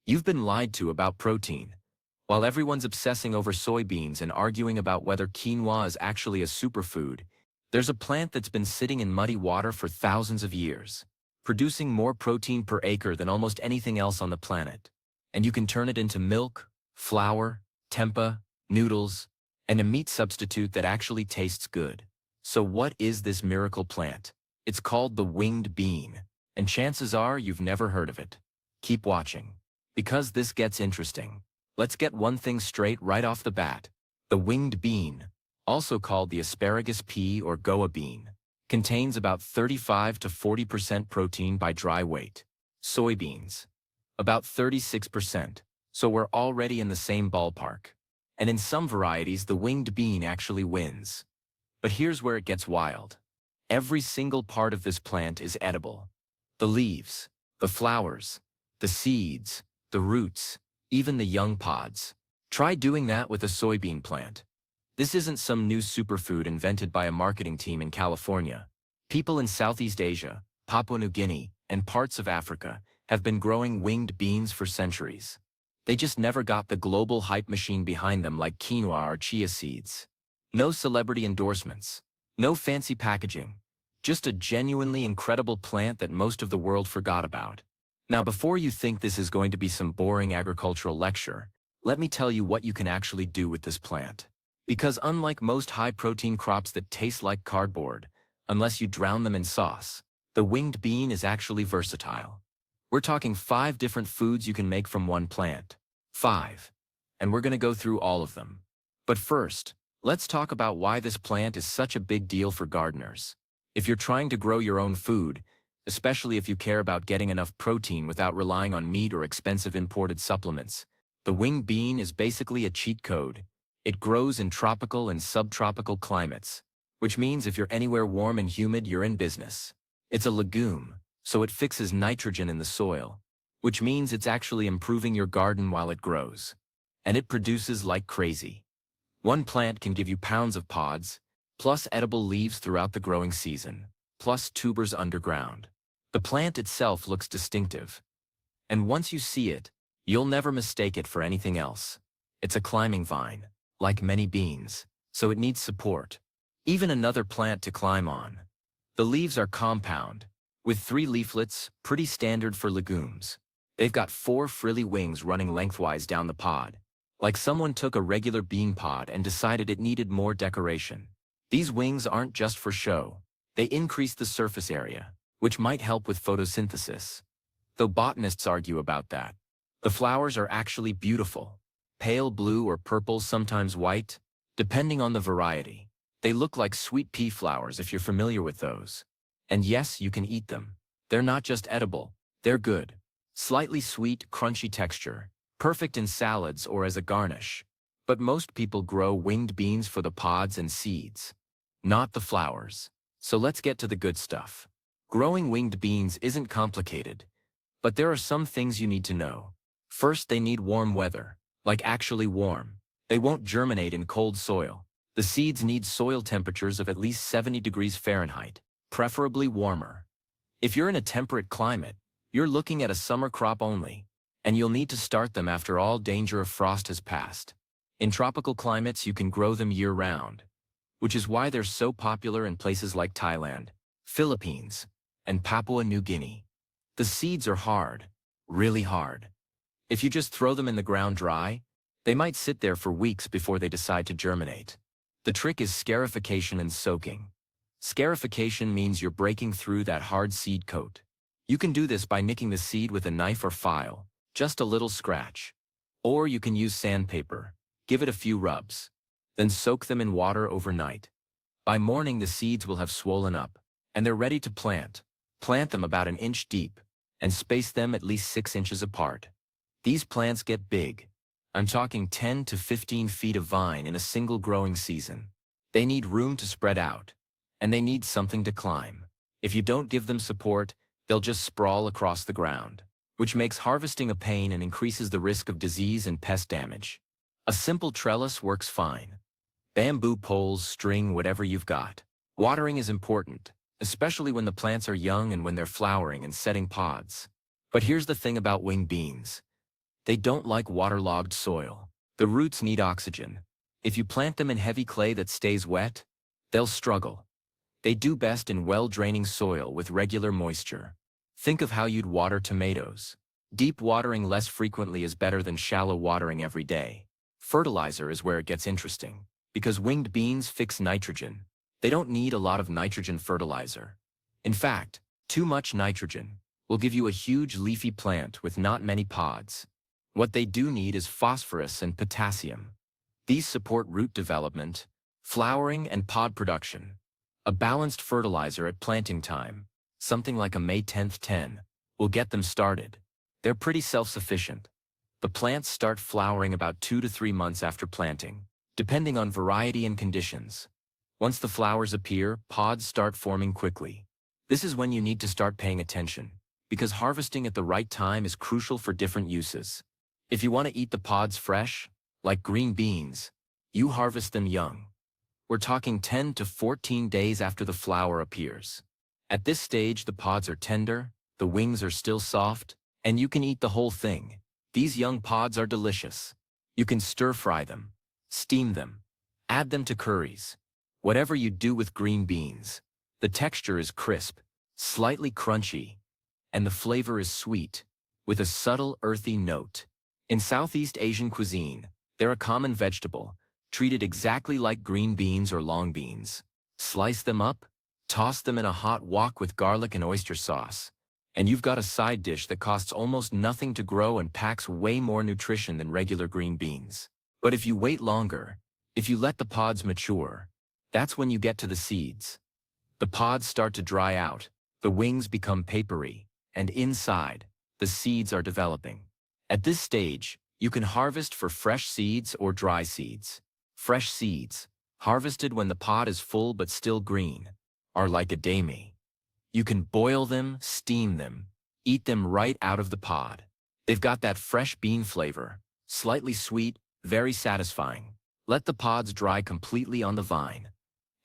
You've been lied to about protein. While everyone's obsessing over soybeans and arguing about whether quinoa is actually a superfood, there's a plant that's been sitting in muddy water for thousands of years, producing more protein per acre than almost anything else on the planet. And you can turn it into milk, flour, tempeh, noodles, and a meat substitute that actually tastes good. So what is this miracle plant? It's called the winged bean, and chances are you've never heard of it. Keep watching, because this gets interesting. Let's get one thing straight right off the bat. The winged bean, also called the asparagus pea or goa bean, contains about 35 to 40% protein by dry weight. Soybeans, about 36%, so we're already in the same ballpark. And in some varieties, the winged bean actually wins. But here's where it gets wild. Every single part of this plant is edible. The leaves, the flowers, the seeds, the roots, even the young pods. Try doing that with a soybean plant. This isn't some new superfood invented by a marketing team in California. People in Southeast Asia, Papua New Guinea, and parts of Africa have been growing winged beans for centuries. They just never got the global hype machine behind them like quinoa or chia seeds. No celebrity endorsements, no fancy packaging, just a genuinely incredible plant that most of the world forgot about. Now, before you think this is going to be some boring agricultural lecture, let me tell you what you can actually do with this plant. Because unlike most high-protein crops that taste like cardboard, unless you drown them in sauce, the winged bean is actually versatile. We're talking 5 different foods you can make from one plant. 5. And we're going to go through all of them. But first, let's talk about why this plant is such a big deal for gardeners. If you're trying to grow your own food, especially if you care about getting enough protein without relying on meat or expensive imported supplements, the winged bean is basically a cheat code. It grows in tropical and subtropical climates, which means if you're anywhere warm and humid, you're in business. It's a legume, so it fixes nitrogen in the soil, which means it's actually improving your garden while it grows. And it produces like crazy. One plant can give you pounds of pods, plus edible leaves throughout the growing season, plus tubers underground. The plant itself looks distinctive. And once you see it, you'll never mistake it for anything else. It's a climbing vine, like many beans, so it needs support. Even another plant to climb on. The leaves are compound, with 3 leaflets, pretty standard for legumes. They've got 4 frilly wings running lengthwise down the pod, like someone took a regular bean pod and decided it needed more decoration. These wings aren't just for show. They increase the surface area, which might help with photosynthesis. Though botanists argue about that. The flowers are actually beautiful. Pale blue or purple, sometimes white, depending on the variety. They look like sweet pea flowers if you're familiar with those. And yes, you can eat them. They're not just edible, they're good. Slightly sweet, crunchy texture, perfect in salads or as a garnish. But most people grow winged beans for the pods and seeds, not the flowers. So let's get to the good stuff. Growing winged beans isn't complicated, but there are some things you need to know. First, they need warm weather, like actually warm. They won't germinate in cold soil. The seeds need soil temperatures of at least 70 degrees Fahrenheit, preferably warmer. If you're in a temperate climate, you're looking at a summer crop only, and you'll need to start them after all danger of frost has passed. In tropical climates, you can grow them year-round, which is why they're so popular in places like Thailand, Philippines, and Papua New Guinea. The seeds are hard, really hard. If you just throw them in the ground dry, they might sit there for weeks before they decide to germinate. The trick is scarification and soaking. Scarification means you're breaking through that hard seed coat. You can do this by nicking the seed with a knife or file, just a little scratch. Or you can use sandpaper, give it a few rubs, then soak them in water overnight. By morning, the seeds will have swollen up, and they're ready to plant. Plant them about an inch deep, and space them at least 6 inches apart. These plants get big. I'm talking 10 to 15 feet of vine in a single growing season. They need room to spread out, and they need something to climb. If you don't give them support, they'll just sprawl across the ground, which makes harvesting a pain and increases the risk of disease and pest damage. A simple trellis works fine. Bamboo poles, string, whatever you've got. Watering is important, especially when the plants are young and when they're flowering and setting pods. But here's the thing about winged beans. They don't like waterlogged soil. The roots need oxygen. If you plant them in heavy clay that stays wet, they'll struggle. They do best in well-draining soil with regular moisture. Think of how you'd water tomatoes. Deep watering less frequently is better than shallow watering every day. Fertilizer is where it gets interesting. Because winged beans fix nitrogen, they don't need a lot of nitrogen fertilizer. In fact, too much nitrogen will give you a huge leafy plant with not many pods. What they do need is phosphorus and potassium. These support root development, flowering, and pod production. A balanced fertilizer at planting time, something like a May 10th 10, will get them started. They're pretty self-sufficient. The plants start flowering about 2 to 3 months after planting, depending on variety and conditions. Once the flowers appear, pods start forming quickly. This is when you need to start paying attention, because harvesting at the right time is crucial for different uses. If you want to eat the pods fresh, like green beans, you harvest them young. We're talking 10 to 14 days after the flower appears. At this stage, the pods are tender, the wings are still soft, and you can eat the whole thing. These young pods are delicious. You can stir-fry them, steam them, add them to curries. Whatever you do with green beans, the texture is crisp, slightly crunchy, and the flavor is sweet, with a subtle earthy note. In Southeast Asian cuisine, they're a common vegetable, treated exactly like green beans or long beans. Slice them up, toss them in a hot wok with garlic and oyster sauce, and you've got a side dish that costs almost nothing to grow and packs way more nutrition than regular green beans. But if you wait longer, if you let the pods mature, that's when you get to the seeds. The pods start to dry out, the wings become papery, and inside, the seeds are developing. At this stage, you can harvest for fresh seeds or dry seeds. Fresh seeds, harvested when the pod is full but still green, are like edamame. You can boil them, steam them, eat them right out of the pod. They've got that fresh bean flavor, slightly sweet, very satisfying. Let the pods dry completely on the vine.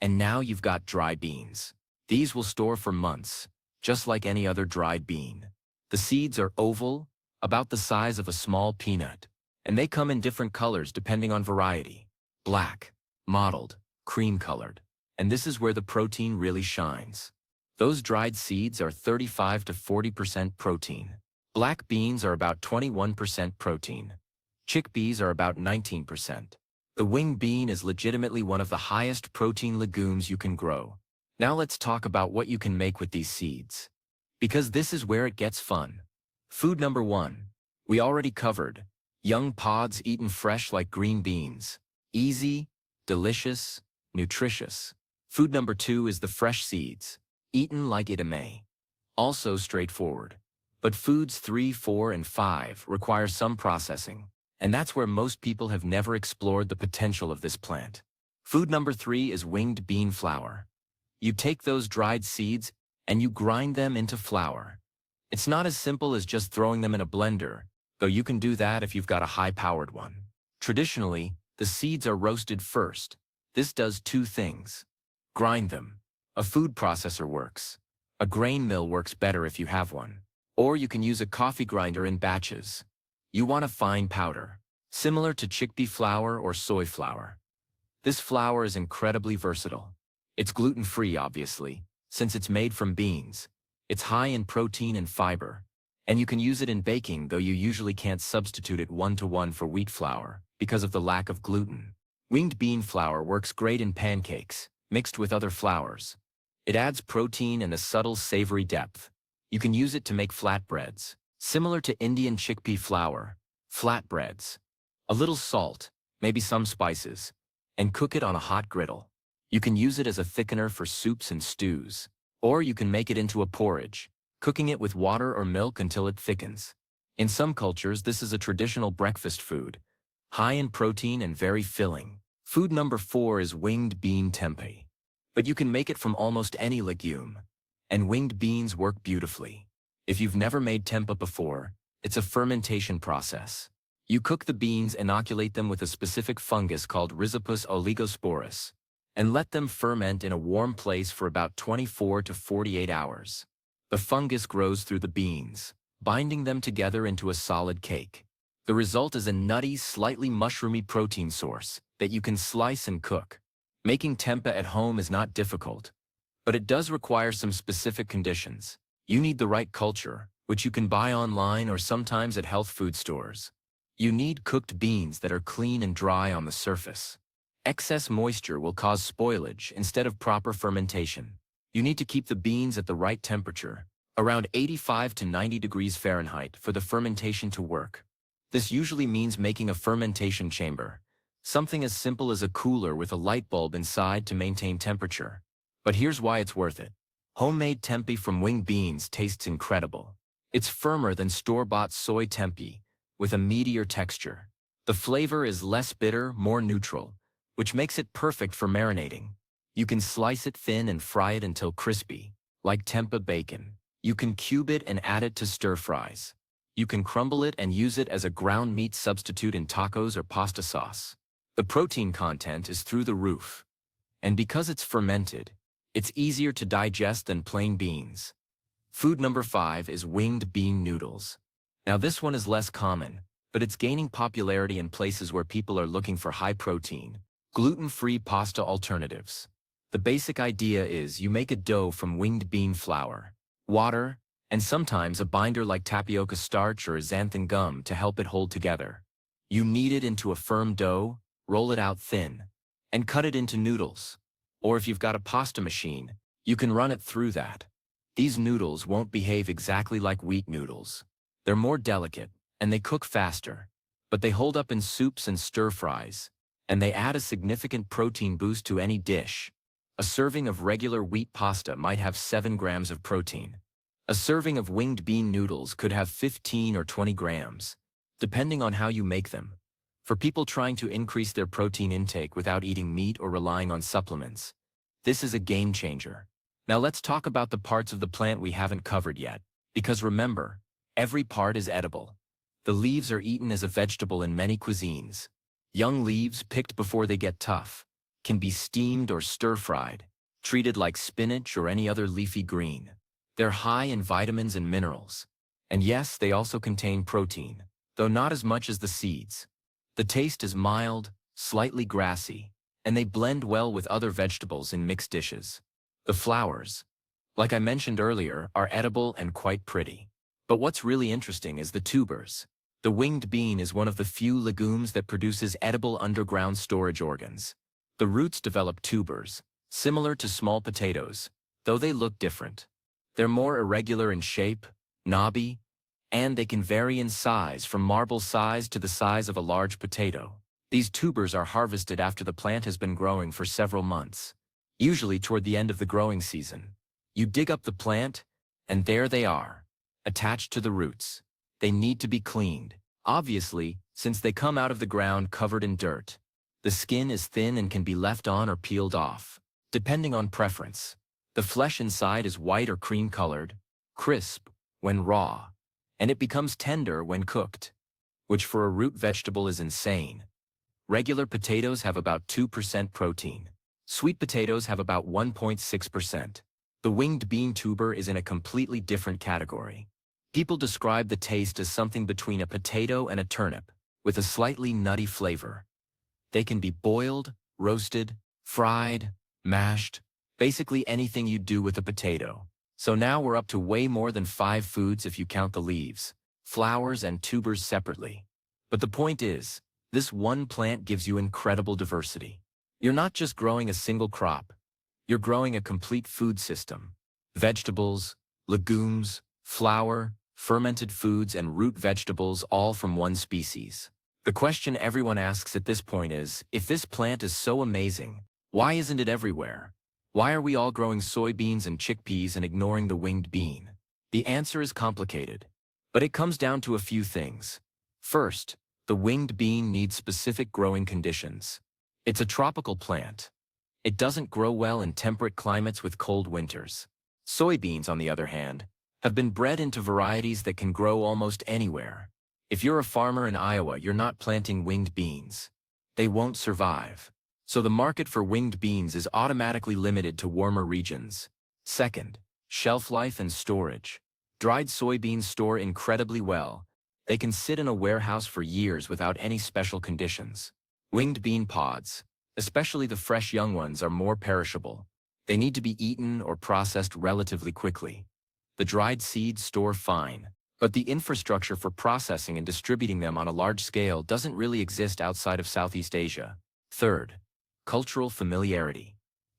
And now you've got dry beans. These will store for months, just like any other dried bean. The seeds are oval, about the size of a small peanut, and they come in different colors depending on variety. Black, mottled, cream-colored. And this is where the protein really shines. Those dried seeds are 35 to 40% protein. Black beans are about 21% protein. Chickpeas are about 19%. The wing bean is legitimately one of the highest protein legumes you can grow. Now let's talk about what you can make with these seeds. Because this is where it gets fun. Food number 1. We already covered. Young pods eaten fresh like green beans. Easy, delicious, nutritious. Food number 2 is the fresh seeds, eaten like edamame. Also straightforward. But foods 3, 4, and 5 require some processing, and that's where most people have never explored the potential of this plant. Food number 3 is winged bean flour. You take those dried seeds and you grind them into flour. It's not as simple as just throwing them in a blender, though you can do that if you've got a high-powered one. Traditionally, the seeds are roasted first. This does 2 things. Grind them. A food processor works. A grain mill works better if you have one. Or you can use a coffee grinder in batches. You want a fine powder, similar to chickpea flour or soy flour. This flour is incredibly versatile. It's gluten-free, obviously, since it's made from beans. It's high in protein and fiber, and you can use it in baking, though you usually can't substitute it 1-to-1 for wheat flour because of the lack of gluten. Winged bean flour works great in pancakes, mixed with other flours. It adds protein and a subtle savory depth. You can use it to make flatbreads, similar to Indian chickpea flour. Flatbreads. A little salt, maybe some spices, and cook it on a hot griddle. You can use it as a thickener for soups and stews. Or you can make it into a porridge, cooking it with water or milk until it thickens. In some cultures, this is a traditional breakfast food, high in protein and very filling. Food number 4 is winged bean tempeh. But you can make it from almost any legume, and winged beans work beautifully. If you've never made tempeh before, it's a fermentation process. You cook the beans, inoculate them with a specific fungus called Rhizopus oligosporus, and let them ferment in a warm place for about 24 to 48 hours. The fungus grows through the beans, binding them together into a solid cake. The result is a nutty, slightly mushroomy protein source that you can slice and cook. Making tempeh at home is not difficult, but it does require some specific conditions. You need the right culture, which you can buy online or sometimes at health food stores. You need cooked beans that are clean and dry on the surface. Excess moisture will cause spoilage instead of proper fermentation. You need to keep the beans at the right temperature, around 85 to 90 degrees Fahrenheit, for the fermentation to work. This usually means making a fermentation chamber, something as simple as a cooler with a light bulb inside to maintain temperature. But here's why it's worth it. Homemade tempeh from winged beans tastes incredible. It's firmer than store-bought soy tempeh, with a meatier texture. The flavor is less bitter, more neutral, which makes it perfect for marinating. You can slice it thin and fry it until crispy, like tempeh bacon. You can cube it and add it to stir-fries. You can crumble it and use it as a ground meat substitute in tacos or pasta sauce. The protein content is through the roof. And because it's fermented, it's easier to digest than plain beans. Food number 5 is winged bean noodles. Now this one is less common, but it's gaining popularity in places where people are looking for high-protein, gluten-free pasta alternatives. The basic idea is you make a dough from winged bean flour, water, and sometimes a binder like tapioca starch or xanthan gum to help it hold together. You knead it into a firm dough, roll it out thin, and cut it into noodles. Or if you've got a pasta machine, you can run it through that. These noodles won't behave exactly like wheat noodles. They're more delicate, and they cook faster, but they hold up in soups and stir-fries, and they add a significant protein boost to any dish. A serving of regular wheat pasta might have 7 grams of protein. A serving of winged bean noodles could have 15 or 20 grams, depending on how you make them. For people trying to increase their protein intake without eating meat or relying on supplements, this is a game changer. Now let's talk about the parts of the plant we haven't covered yet, because remember, every part is edible. The leaves are eaten as a vegetable in many cuisines. Young leaves, picked before they get tough, can be steamed or stir-fried, treated like spinach or any other leafy green. They're high in vitamins and minerals. And yes, they also contain protein, though not as much as the seeds. The taste is mild, slightly grassy, and they blend well with other vegetables in mixed dishes. The flowers, like I mentioned earlier, are edible and quite pretty. But what's really interesting is the tubers. The winged bean is one of the few legumes that produces edible underground storage organs. The roots develop tubers, similar to small potatoes, though they look different. They're more irregular in shape, knobby, and they can vary in size from marble size to the size of a large potato. These tubers are harvested after the plant has been growing for several months, usually toward the end of the growing season. You dig up the plant, and there they are, attached to the roots. They need to be cleaned, obviously, since they come out of the ground covered in dirt. The skin is thin and can be left on or peeled off, depending on preference. The flesh inside is white or cream-colored, crisp when raw, and it becomes tender when cooked, which for a root vegetable is insane. Regular potatoes have about 2% protein. Sweet potatoes have about 1.6%. The winged bean tuber is in a completely different category. People describe the taste as something between a potato and a turnip, with a slightly nutty flavor. They can be boiled, roasted, fried, mashed, basically anything you'd do with a potato. So now we're up to way more than 5 foods if you count the leaves, flowers, and tubers separately. But the point is, this one plant gives you incredible diversity. You're not just growing a single crop. You're growing a complete food system. Vegetables, legumes, flour, fermented foods, and root vegetables, all from one species. The question everyone asks at this point is, if this plant is so amazing, why isn't it everywhere? Why are we all growing soybeans and chickpeas and ignoring the winged bean? The answer is complicated, but it comes down to a few things. First, the winged bean needs specific growing conditions. It's a tropical plant. It doesn't grow well in temperate climates with cold winters. Soybeans, on the other hand, have been bred into varieties that can grow almost anywhere. If you're a farmer in Iowa, you're not planting winged beans. They won't survive. So the market for winged beans is automatically limited to warmer regions. Second, shelf life and storage. Dried soybeans store incredibly well, They can sit in a warehouse for years without any special conditions. Winged bean pods, especially the fresh young ones, are more perishable. They need to be eaten or processed relatively quickly. The dried seeds store fine, but the infrastructure for processing and distributing them on a large scale doesn't really exist outside of Southeast Asia. Third, cultural familiarity.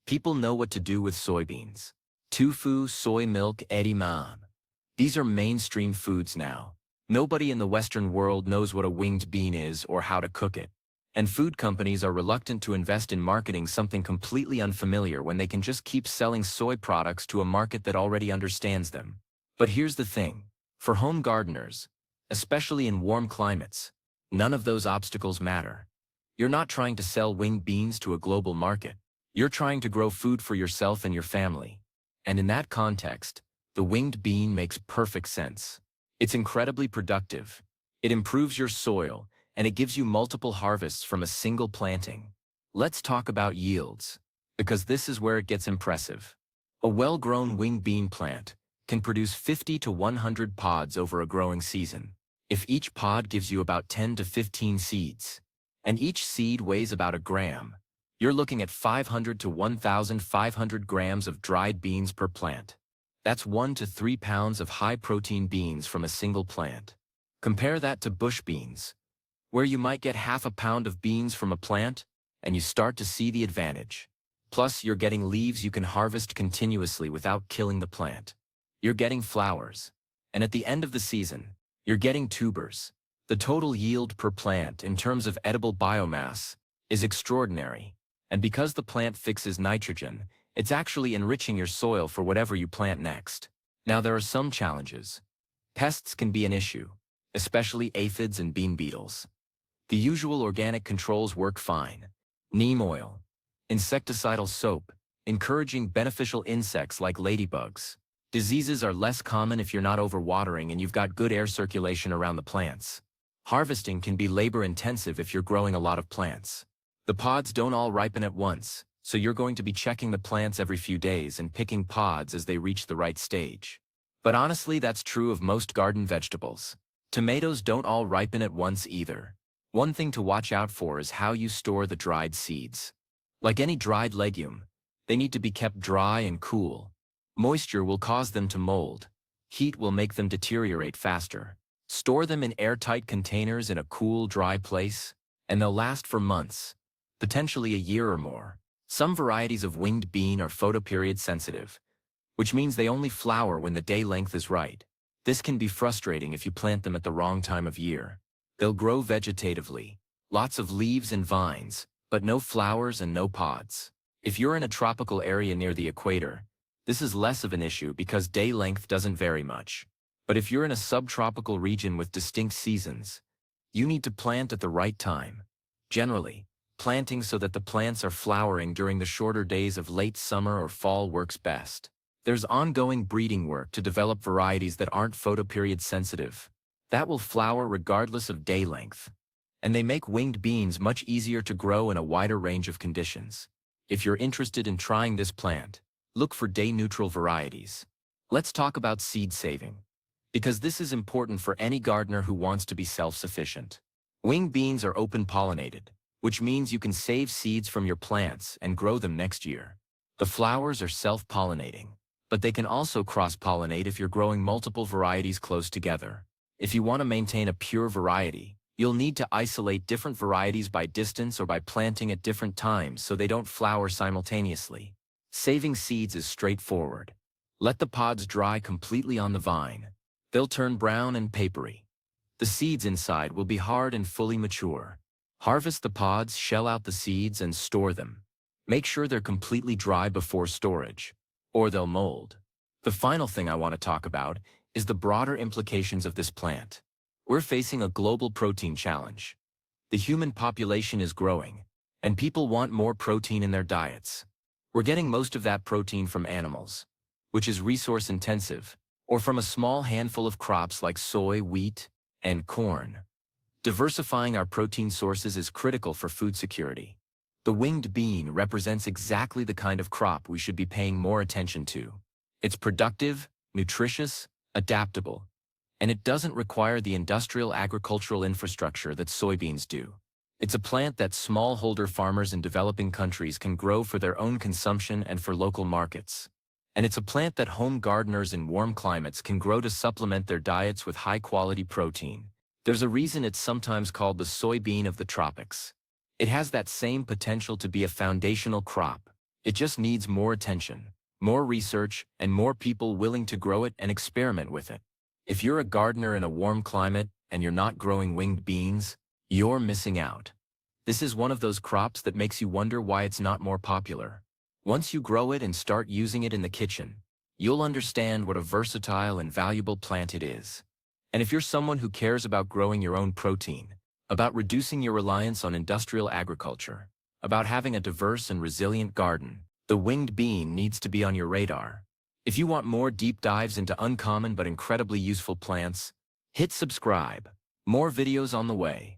People know what to do with soybeans. Tofu, soy milk, edamame. These are mainstream foods now. Nobody in the Western world knows what a winged bean is or how to cook it. And food companies are reluctant to invest in marketing something completely unfamiliar when they can just keep selling soy products to a market that already understands them. But here's the thing. For home gardeners, especially in warm climates, none of those obstacles matter. You're not trying to sell winged beans to a global market. You're trying to grow food for yourself and your family. And in that context, the winged bean makes perfect sense. It's incredibly productive. It improves your soil, and it gives you multiple harvests from a single planting. Let's talk about yields, because this is where it gets impressive. A well-grown winged bean plant can produce 50 to 100 pods over a growing season. If each pod gives you about 10 to 15 seeds, and each seed weighs about a gram, you're looking at 500 to 1,500 grams of dried beans per plant. That's 1 to 3 pounds of high-protein beans from a single plant. Compare that to bush beans, where you might get half a pound of beans from a plant, and you start to see the advantage. Plus, you're getting leaves you can harvest continuously without killing the plant. You're getting flowers. And at the end of the season, you're getting tubers. The total yield per plant in terms of edible biomass is extraordinary. And because the plant fixes nitrogen, it's actually enriching your soil for whatever you plant next. Now there are some challenges. Pests can be an issue, especially aphids and bean beetles. The usual organic controls work fine. Neem oil, insecticidal soap, encouraging beneficial insects like ladybugs. Diseases are less common if you're not overwatering and you've got good air circulation around the plants. Harvesting can be labor-intensive if you're growing a lot of plants. The pods don't all ripen at once, so you're going to be checking the plants every few days and picking pods as they reach the right stage. But honestly, that's true of most garden vegetables. Tomatoes don't all ripen at once either. One thing to watch out for is how you store the dried seeds. Like any dried legume, they need to be kept dry and cool. Moisture will cause them to mold. Heat will make them deteriorate faster. Store them in airtight containers in a cool, dry place, and they'll last for months, potentially a year or more. Some varieties of winged bean are photoperiod sensitive, which means they only flower when the day length is right. This can be frustrating if you plant them at the wrong time of year. They'll grow vegetatively, lots of leaves and vines, but no flowers and no pods. If you're in a tropical area near the equator, this is less of an issue because day length doesn't vary much. But if you're in a subtropical region with distinct seasons, you need to plant at the right time. Generally, planting so that the plants are flowering during the shorter days of late summer or fall works best. There's ongoing breeding work to develop varieties that aren't photoperiod sensitive. That will flower regardless of day length. And they make winged beans much easier to grow in a wider range of conditions. If you're interested in trying this plant, look for day-neutral varieties. Let's talk about seed saving, because this is important for any gardener who wants to be self-sufficient. Winged beans are open-pollinated, which means you can save seeds from your plants and grow them next year. The flowers are self-pollinating, but they can also cross-pollinate if you're growing multiple varieties close together. If you want to maintain a pure variety, you'll need to isolate different varieties by distance or by planting at different times so they don't flower simultaneously. Saving seeds is straightforward. Let the pods dry completely on the vine. They'll turn brown and papery. The seeds inside will be hard and fully mature. Harvest the pods, shell out the seeds, and store them. Make sure they're completely dry before storage, or they'll mold. The final thing I want to talk about is the broader implications of this plant. We're facing a global protein challenge. The human population is growing, and people want more protein in their diets. We're getting most of that protein from animals, which is resource-intensive, or from a small handful of crops like soy, wheat, and corn. Diversifying our protein sources is critical for food security. The winged bean represents exactly the kind of crop we should be paying more attention to. It's productive, nutritious, adaptable, And it doesn't require the industrial agricultural infrastructure that soybeans do. It's a plant that smallholder farmers in developing countries can grow for their own consumption and for local markets. And it's a plant that home gardeners in warm climates can grow to supplement their diets with high-quality protein. There's a reason it's sometimes called the soybean of the tropics. It has that same potential to be a foundational crop. It just needs more attention, more research, and more people willing to grow it and experiment with it. If you're a gardener in a warm climate and you're not growing winged beans, you're missing out. This is one of those crops that makes you wonder why it's not more popular. Once you grow it and start using it in the kitchen, you'll understand what a versatile and valuable plant it is. And if you're someone who cares about growing your own protein, about reducing your reliance on industrial agriculture, about having a diverse and resilient garden, the winged bean needs to be on your radar. If you want more deep dives into uncommon but incredibly useful plants, hit subscribe. More videos on the way.